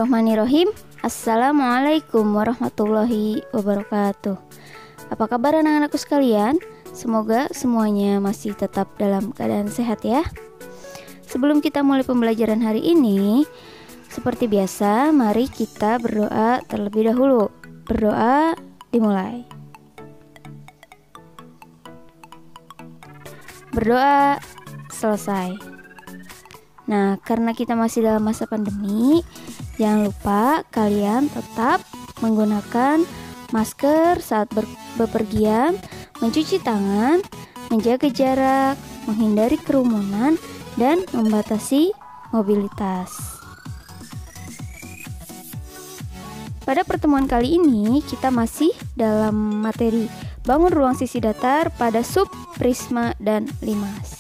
Bismillahirrahmanirrahim. Assalamualaikum warahmatullahi wabarakatuh. Apa kabar anak-anakku sekalian? Semoga semuanya masih tetap dalam keadaan sehat ya. Sebelum kita mulai pembelajaran hari ini, seperti biasa, mari kita berdoa terlebih dahulu. Berdoa dimulai. Berdoa selesai. Nah, karena kita masih dalam masa pandemi, jangan lupa kalian tetap menggunakan masker saat bepergian, mencuci tangan, menjaga jarak, menghindari kerumunan, dan membatasi mobilitas. Pada pertemuan kali ini, kita masih dalam materi bangun ruang sisi datar pada sub, prisma, dan limas.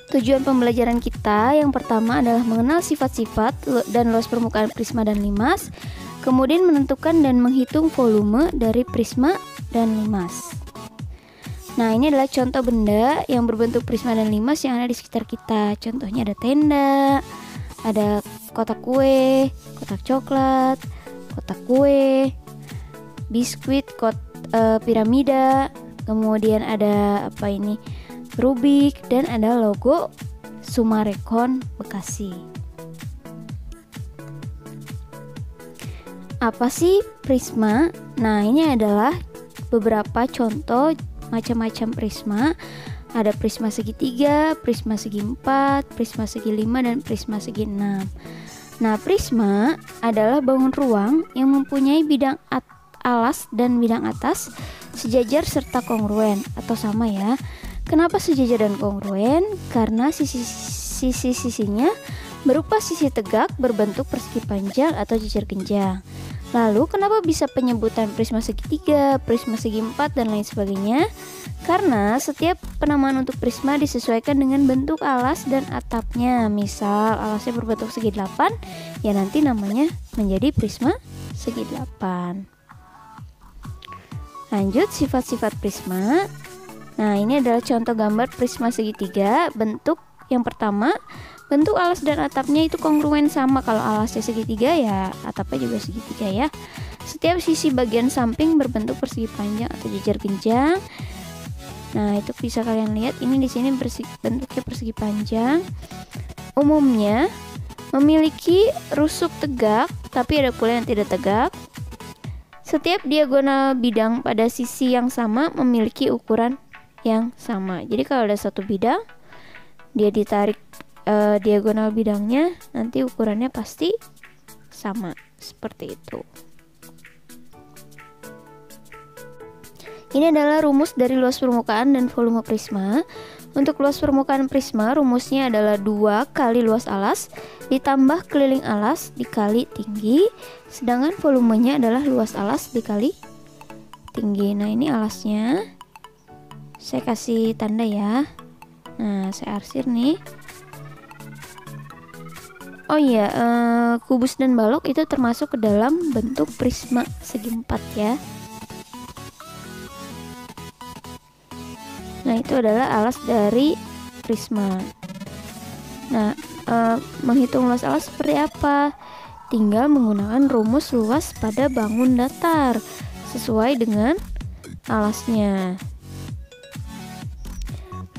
Tujuan pembelajaran kita yang pertama adalah mengenal sifat-sifat dan luas permukaan prisma dan limas, kemudian menentukan dan menghitung volume dari prisma dan limas. Nah, ini adalah contoh benda yang berbentuk prisma dan limas yang ada di sekitar kita. Contohnya ada tenda, ada kotak kue, kotak coklat, kotak kue, biskuit, piramida, kemudian ada Rubik, dan ada logo Sumarekon Bekasi. Apa sih prisma? Nah, ini adalah beberapa contoh macam-macam prisma. Ada prisma segitiga, prisma segi 4, prisma segi 5, dan prisma segi 6. Nah, prisma adalah bangun ruang yang mempunyai bidang alas dan bidang atas sejajar serta kongruen atau sama ya. Kenapa sejajar dan kongruen? Karena sisi-sisinya berupa sisi tegak berbentuk persegi panjang atau jejer genjang. Lalu kenapa bisa penyebutan prisma segitiga, prisma segi 4, dan lain sebagainya? Karena setiap penamaan untuk prisma disesuaikan dengan bentuk alas dan atapnya. Misal alasnya berbentuk segi 8, ya nanti namanya menjadi prisma segi 8. Lanjut, sifat-sifat prisma. Nah, ini adalah contoh gambar prisma segitiga. Bentuk yang pertama, bentuk alas dan atapnya itu kongruen sama. Kalau alasnya segitiga ya atapnya juga segitiga ya. Setiap sisi bagian samping berbentuk persegi panjang atau jejer genjang. Nah, itu bisa kalian lihat. Ini di sini bentuknya persegi panjang. Umumnya memiliki rusuk tegak, tapi ada pula yang tidak tegak. Setiap diagonal bidang pada sisi yang sama memiliki ukuran yang sama. Jadi kalau ada satu bidang, dia ditarik diagonal bidangnya, nanti ukurannya pasti sama, seperti itu. Ini adalah rumus dari luas permukaan dan volume prisma. Untuk luas permukaan prisma, rumusnya adalah 2 kali luas alas ditambah keliling alas dikali tinggi, sedangkan volumenya adalah luas alas dikali tinggi. Nah, ini alasnya saya kasih tanda ya. Nah, saya arsir nih. Oh iya, kubus dan balok itu termasuk ke dalam bentuk prisma segi 4 ya. Nah, itu adalah alas dari prisma. Nah, menghitung luas alas seperti apa? Tinggal menggunakan rumus luas pada bangun datar sesuai dengan alasnya.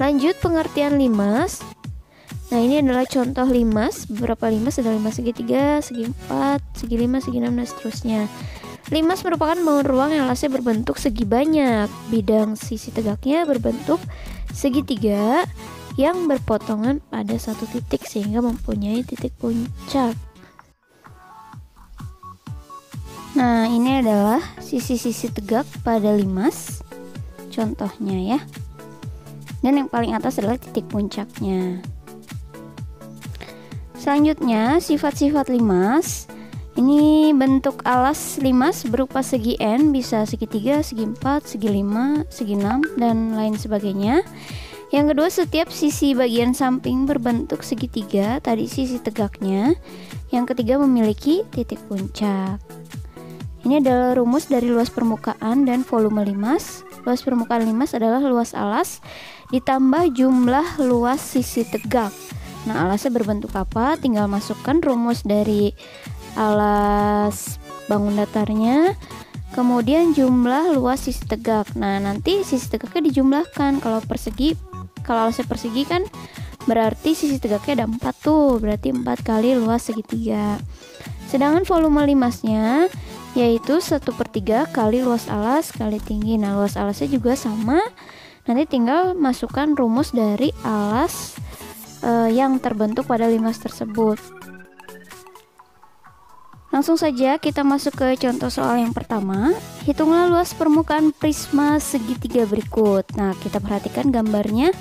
Lanjut, pengertian limas. Nah, ini adalah contoh limas. Beberapa limas ada limas segitiga, segi 4, segi 5, segi 6, dan seterusnya. Limas merupakan bangun ruang yang alasnya berbentuk segi banyak. Bidang sisi tegaknya berbentuk segitiga yang berpotongan pada satu titik sehingga mempunyai titik puncak. Nah, ini adalah sisi-sisi tegak pada limas. Contohnya ya. Dan yang paling atas adalah titik puncaknya. Selanjutnya, sifat-sifat limas. Ini bentuk alas limas berupa segi N, bisa segitiga, segi 4, segi 5, segi 6, dan lain sebagainya. Yang kedua, setiap sisi bagian samping berbentuk segitiga, tadi sisi tegaknya. Yang ketiga, memiliki titik puncak. Ini adalah rumus dari luas permukaan dan volume limas. Luas permukaan limas adalah luas alas ditambah jumlah luas sisi tegak. Nah, alasnya berbentuk apa? Tinggal masukkan rumus dari alas bangun datarnya, kemudian jumlah luas sisi tegak. Nah, nanti sisi tegaknya dijumlahkan. Kalau alasnya persegi kan berarti sisi tegaknya ada 4 tuh, berarti 4 kali luas segitiga. Sedangkan volume limasnya yaitu 1/3 kali luas alas kali tinggi. Nah, luas alasnya juga sama, nanti tinggal masukkan rumus dari alas yang terbentuk pada limas tersebut. Langsung saja kita masuk ke contoh soal yang pertama. Hitunglah luas permukaan prisma segitiga berikut. Nah, kita perhatikan gambarnya.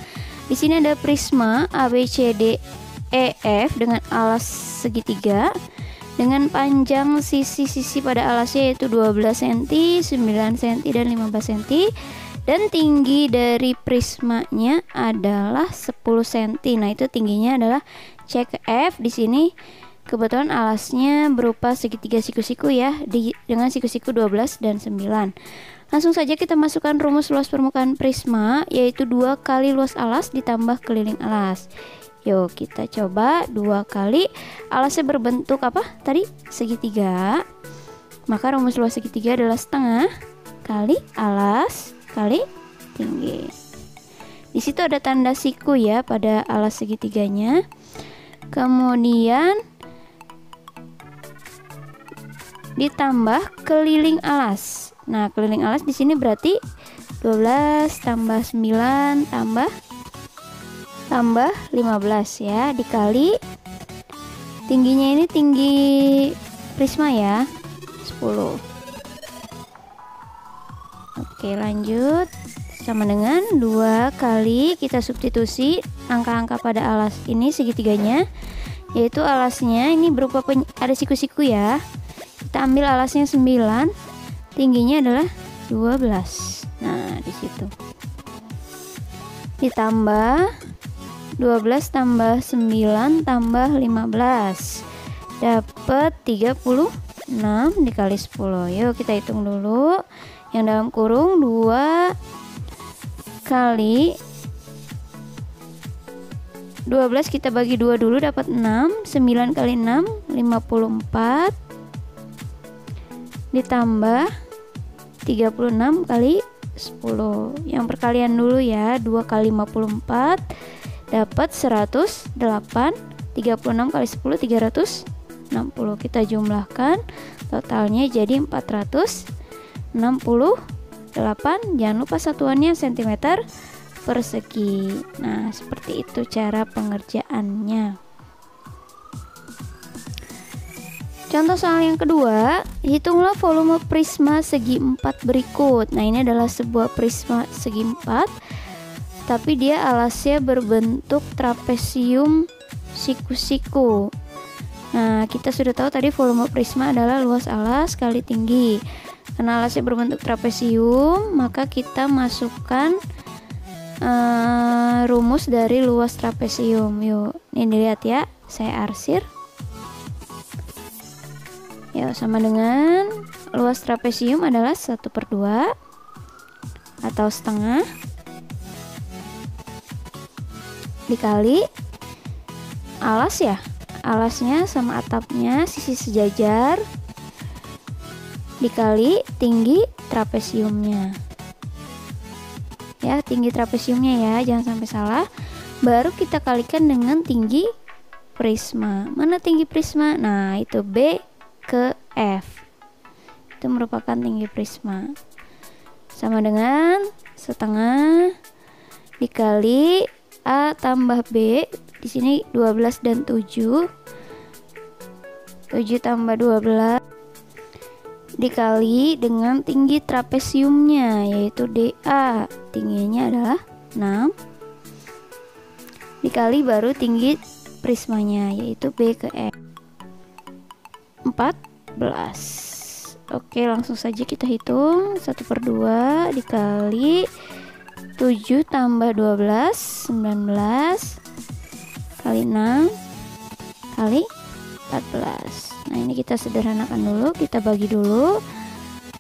Di sini ada prisma ABCDEF dengan alas segitiga dengan panjang sisi-sisi pada alasnya yaitu 12 cm, 9 cm, dan 15 cm, dan tinggi dari prismanya adalah 10 cm. Nah, itu tingginya adalah CF. Di sini kebetulan alasnya berupa segitiga siku-siku ya, dengan siku-siku 12 dan 9. Langsung saja kita masukkan rumus luas permukaan prisma yaitu 2 kali luas alas ditambah keliling alas. Yuk kita coba 2 kali, alasnya berbentuk apa tadi? Segitiga. Maka rumus luas segitiga adalah setengah kali alas kali tinggi. Di situ ada tanda siku ya pada alas segitiganya. Kemudian ditambah keliling alas. Nah, keliling alas di sini berarti 12 tambah 9 tambah 15 ya, dikali tingginya, ini tinggi prisma ya, 10. Oke, lanjut. Sama dengan 2 kali kita substitusi angka-angka pada alas ini segitiganya, yaitu alasnya ini berupa ada siku-siku ya. Kita ambil alasnya 9, tingginya adalah 12. Nah, di situ ditambah 12 tambah 9 tambah 15 dapat 36 dikali 10. Yuk kita hitung dulu. Yang dalam kurung 2 kali 12 kita bagi 2 dulu dapat 6. 9 kali 6 54 ditambah 36 kali 10. Yang perkalian dulu ya, 2 kali 54 dapat 108. 36 kali 10 360. Kita jumlahkan, totalnya jadi 468. Jangan lupa satuannya cm persegi. Nah, seperti itu cara pengerjaannya. Contoh soal yang kedua, hitunglah volume prisma segi 4 berikut. Nah, ini adalah sebuah prisma segi 4, tapi dia alasnya berbentuk trapesium siku-siku. Nah, kita sudah tahu tadi volume prisma adalah luas alas kali tinggi. Karena alasnya berbentuk trapesium, maka kita masukkan rumus dari luas trapesium. Yuk, ini dilihat ya, saya arsir. Ya, sama dengan luas trapesium adalah 1/2 atau setengah dikali alas ya, alasnya sama atapnya sisi sejajar dikali tinggi trapesiumnya ya, tinggi trapesiumnya ya, jangan sampai salah. Baru kita kalikan dengan tinggi prisma. Mana tinggi prisma? Nah, itu B ke F, itu merupakan tinggi prisma, sama dengan setengah dikali A tambah B. Di sini 12 dan 7. 7 tambah 12 dikali dengan tinggi trapesiumnya yaitu DA. Tingginya adalah 6. Dikali baru tinggi prismanya yaitu B ke F. 14. Oke, langsung saja kita hitung. 1/2 dikali 7 tambah 12 19 kali 6 kali 14. Nah, ini kita sederhanakan dulu, kita bagi dulu.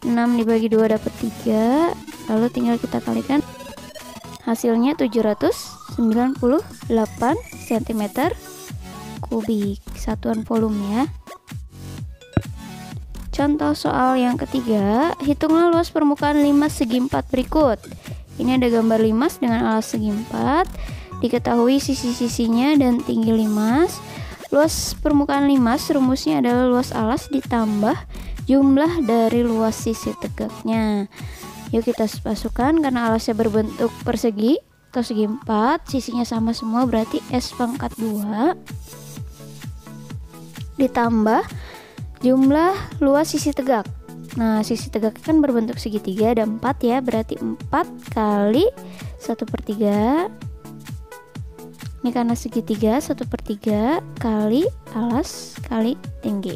6 dibagi 2 dapat 3, lalu tinggal kita kalikan, hasilnya 798 cm kubik, satuan volume ya. Contoh soal yang ketiga, hitunglah luas permukaan limas segi 4 berikut. Ini ada gambar limas dengan alas segi 4, diketahui sisi-sisinya dan tinggi limas. Luas permukaan limas rumusnya adalah luas alas ditambah jumlah dari luas sisi tegaknya. Yuk kita masukkan, karena alasnya berbentuk persegi atau segi 4, sisinya sama semua, berarti S pangkat 2 ditambah jumlah luas sisi tegak. Nah, sisi tegak kan berbentuk segitiga, ada 4 ya, berarti 4 kali 1/3. Ini karena segitiga, 1/3 kali alas kali tinggi.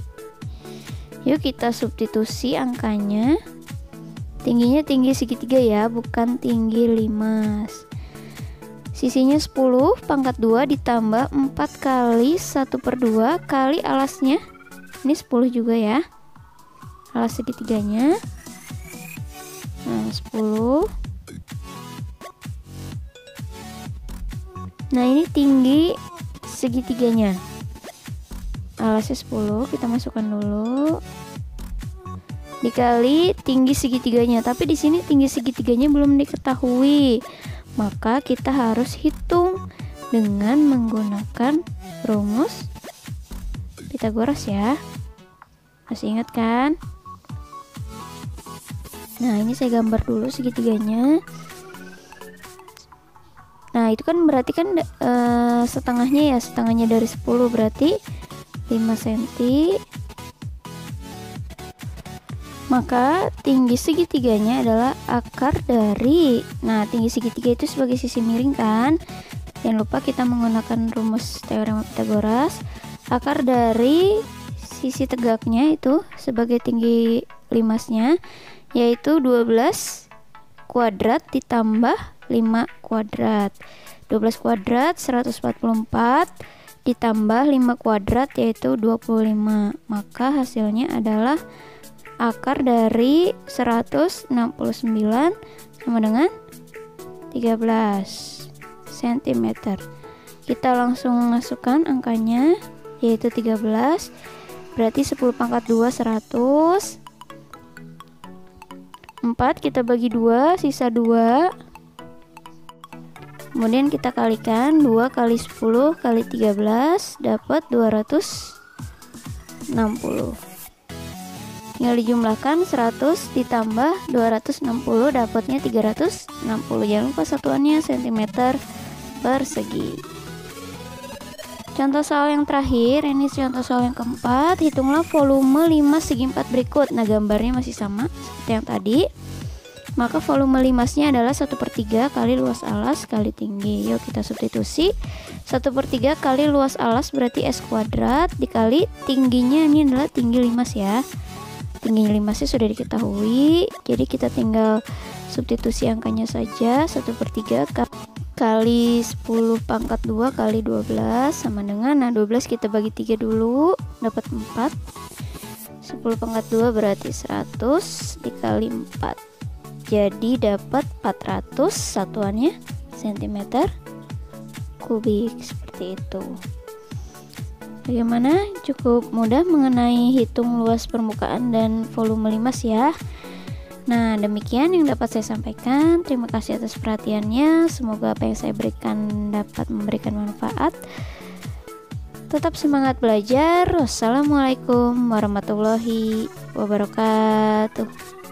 Yuk kita substitusi angkanya. Tingginya tinggi segitiga ya, bukan tinggi limas. Sisinya 10 pangkat 2 ditambah 4 kali 1/2 kali alasnya. Ini 10 juga ya, alas segitiganya. Nah, 10. Nah, ini tinggi segitiganya, alasnya 10, kita masukkan dulu, dikali tinggi segitiganya. Tapi di sini tinggi segitiganya belum diketahui, maka kita harus hitung dengan menggunakan rumus Pythagoras ya. Masih ingat kan? Nah, ini saya gambar dulu segitiganya. Nah, itu kan berarti kan setengahnya ya, setengahnya dari 10 berarti 5 cm. Maka tinggi segitiganya adalah akar dari, nah tinggi segitiga itu sebagai sisi miring kan. Jangan lupa kita menggunakan rumus teorema Pythagoras. Akar dari sisi tegaknya itu sebagai tinggi limasnya, yaitu 12 kuadrat ditambah 5 kuadrat. 12 kuadrat 144 ditambah 5 kuadrat yaitu 25. Maka hasilnya adalah akar dari 169 sama dengan 13 cm. Kita langsung masukkan angkanya, yaitu 13. Berarti 10 pangkat 2 100. 4 kita bagi 2, sisa 2. Kemudian kita kalikan 2 kali 10 kali 13 dapat 260. Tinggal dijumlahkan, 100 ditambah 260 dapatnya 360. Jangan lupa satuannya cm persegi. Contoh soal yang terakhir, ini contoh soal yang keempat. Hitunglah volume limas segi 4 berikut. Nah, gambarnya masih sama seperti yang tadi. Maka volume limasnya adalah 1/3 kali luas alas kali tinggi. Yuk kita substitusi. 1/3 kali luas alas berarti S kuadrat dikali tingginya, ini adalah tinggi limas ya. Tinggi limasnya sudah diketahui, jadi kita tinggal substitusi angkanya saja. 1/3 kali 10 pangkat 2 kali 12 sama dengan, nah 12 kita bagi 3 dulu dapat 4. 10 pangkat 2 berarti 100 dikali 4, jadi dapat 400 satuannya cm kubik. Seperti itu. Bagaimana? Cukup mudah mengenai hitung luas permukaan dan volume limas ya. Nah, demikian yang dapat saya sampaikan. Terima kasih atas perhatiannya. Semoga apa yang saya berikan dapat memberikan manfaat. Tetap semangat belajar. Wassalamualaikum warahmatullahi wabarakatuh.